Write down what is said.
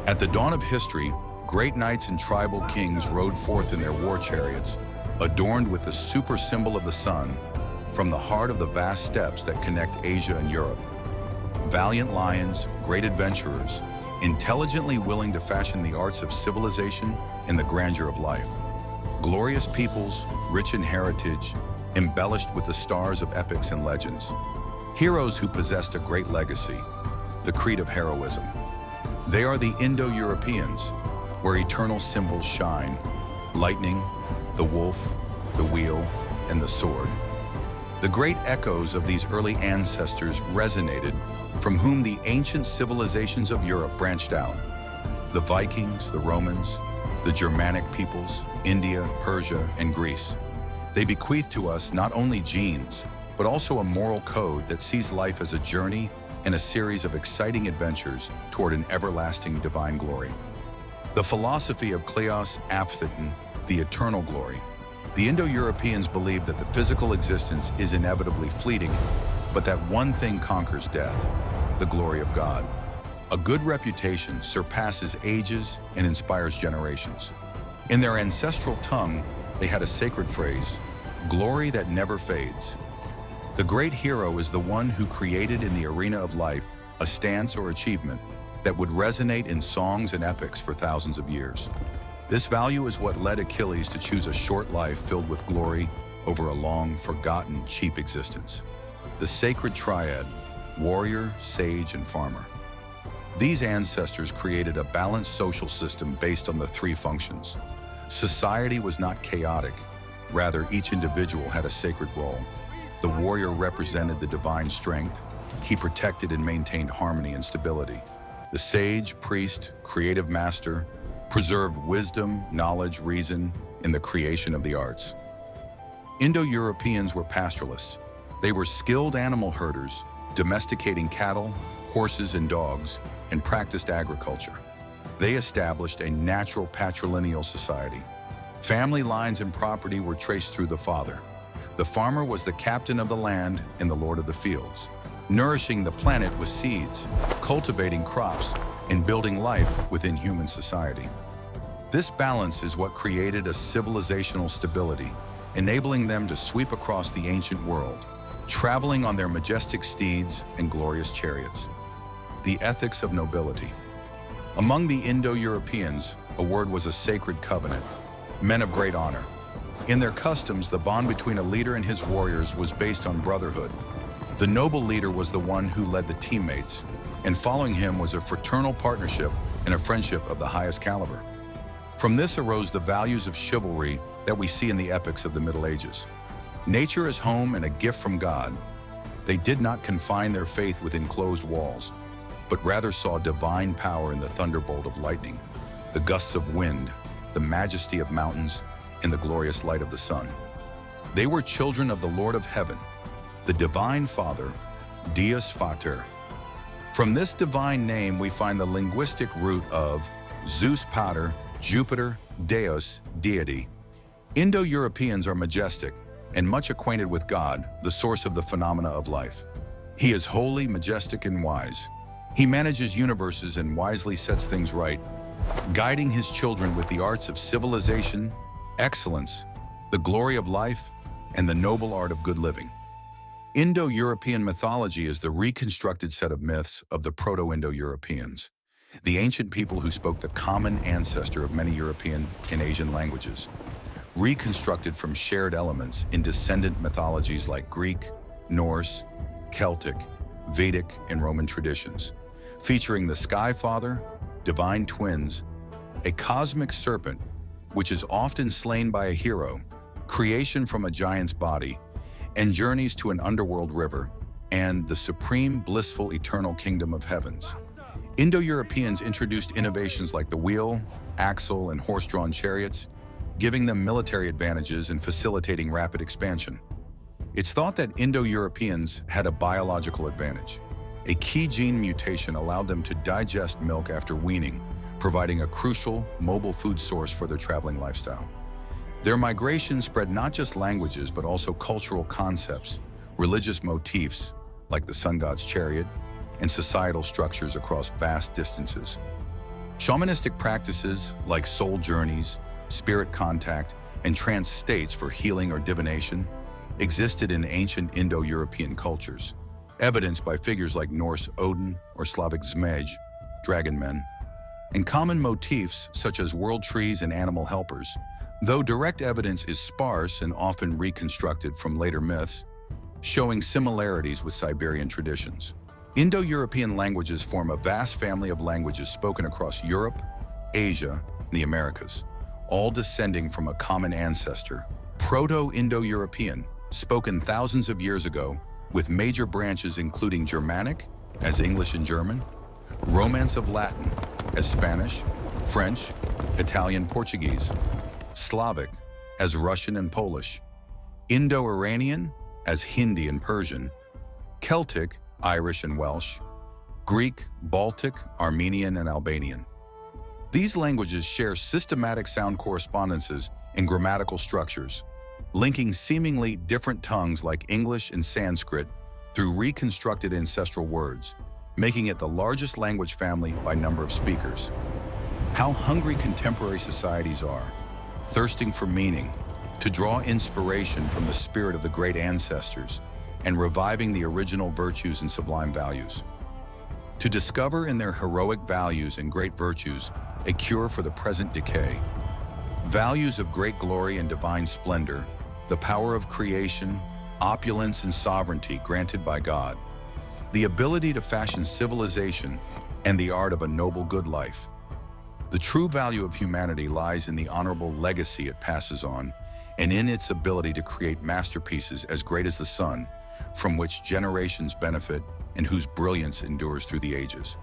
At the dawn of history, great knights and tribal kings rode forth in their war chariots, adorned with the super symbol of the sun, from the heart of the vast steppes that connect Asia and Europe. Valiant lions, great adventurers, intelligently willing to fashion the arts of civilization and the grandeur of life. Glorious peoples, rich in heritage, embellished with the stars of epics and legends. Heroes who possessed a great legacy, the creed of heroism. They are the Indo-Europeans, where eternal symbols shine: lightning, the wolf, the wheel, and the sword. The great echoes of these early ancestors resonated, from whom the ancient civilizations of Europe branched out. The Vikings, the Romans, the Germanic peoples, India, Persia, and Greece. They bequeath to us not only genes, but also a moral code that sees life as a journey and a series of exciting adventures toward an everlasting divine glory. The philosophy of Kleos Aphthiton, the eternal glory. The Indo-Europeans believed that the physical existence is inevitably fleeting, but that one thing conquers death: the glory of God. A good reputation surpasses ages and inspires generations. In their ancestral tongue, they had a sacred phrase: glory that never fades. The great hero is the one who created in the arena of life a stance or achievement that would resonate in songs and epics for thousands of years. This value is what led Achilles to choose a short life filled with glory over a long, forgotten, cheap existence. The Sacred Triad: warrior, sage, and farmer. These ancestors created a balanced social system based on the three functions. Society was not chaotic. Rather, each individual had a sacred role. The warrior represented the divine strength. He protected and maintained harmony and stability. The sage, priest, creative master, preserved wisdom, knowledge, reason in the creation of the arts. Indo-Europeans were pastoralists. They were skilled animal herders, domesticating cattle, horses, and dogs, and practiced agriculture. They established a natural patrilineal society. Family lines and property were traced through the father. The farmer was the captain of the land and the lord of the fields, nourishing the planet with seeds, cultivating crops, and building life within human society. This balance is what created a civilizational stability, enabling them to sweep across the ancient world, traveling on their majestic steeds and glorious chariots. The ethics of nobility. Among the Indo-Europeans, a word was a sacred covenant, men of great honor. In their customs, the bond between a leader and his warriors was based on brotherhood. The noble leader was the one who led the teammates, and following him was a fraternal partnership and a friendship of the highest caliber. From this arose the values of chivalry that we see in the epics of the Middle Ages. Nature as home and a gift from God, they did not confine their faith within closed walls, but rather saw divine power in the thunderbolt of lightning, the gusts of wind, the majesty of mountains, and the glorious light of the sun. They were children of the Lord of Heaven, the Divine Father, Deus Pater. From this divine name, we find the linguistic root of Zeus Pater, Jupiter, Deus, deity. Indo-Europeans are majestic and much acquainted with God, the source of the phenomena of life. He is holy, majestic, and wise. He manages universes and wisely sets things right, guiding his children with the arts of civilization, excellence, the glory of life, and the noble art of good living. Indo-European mythology is the reconstructed set of myths of the Proto-Indo-Europeans, the ancient people who spoke the common ancestor of many European and Asian languages, reconstructed from shared elements in descendant mythologies like Greek, Norse, Celtic, Vedic, and Roman traditions, featuring the Sky Father, divine twins, a cosmic serpent, which is often slain by a hero, creation from a giant's body, and journeys to an underworld river, and the supreme, blissful, eternal kingdom of heavens. Indo-Europeans introduced innovations like the wheel, axle, and horse-drawn chariots, giving them military advantages and facilitating rapid expansion. It's thought that Indo-Europeans had a biological advantage. A key gene mutation allowed them to digest milk after weaning, providing a crucial, mobile food source for their traveling lifestyle. Their migration spread not just languages, but also cultural concepts, religious motifs, like the sun god's chariot, and societal structures across vast distances. Shamanistic practices like soul journeys, spirit contact, and trance states for healing or divination existed in ancient Indo-European cultures, evidenced by figures like Norse Odin or Slavic Zmej, dragon men, and common motifs such as world trees and animal helpers. Though direct evidence is sparse and often reconstructed from later myths, showing similarities with Siberian traditions. Indo-European languages form a vast family of languages spoken across Europe, Asia, and the Americas, all descending from a common ancestor, Proto-Indo-European, spoken thousands of years ago, with major branches including Germanic, as English and German, Romance of Latin, as Spanish, French, Italian, Portuguese, Slavic, as Russian and Polish, Indo-Iranian, as Hindi and Persian, Celtic, Irish and Welsh, Greek, Baltic, Armenian, and Albanian. These languages share systematic sound correspondences and grammatical structures, linking seemingly different tongues like English and Sanskrit through reconstructed ancestral words, making it the largest language family by number of speakers. How hungry contemporary societies are, thirsting for meaning, to draw inspiration from the spirit of the great ancestors, and reviving the original virtues and sublime values. To discover in their heroic values and great virtues a cure for the present decay. Values of great glory and divine splendor, the power of creation, opulence and sovereignty granted by God, the ability to fashion civilization, and the art of a noble good life. The true value of humanity lies in the honorable legacy it passes on, and in its ability to create masterpieces as great as the sun, from which generations benefit and whose brilliance endures through the ages.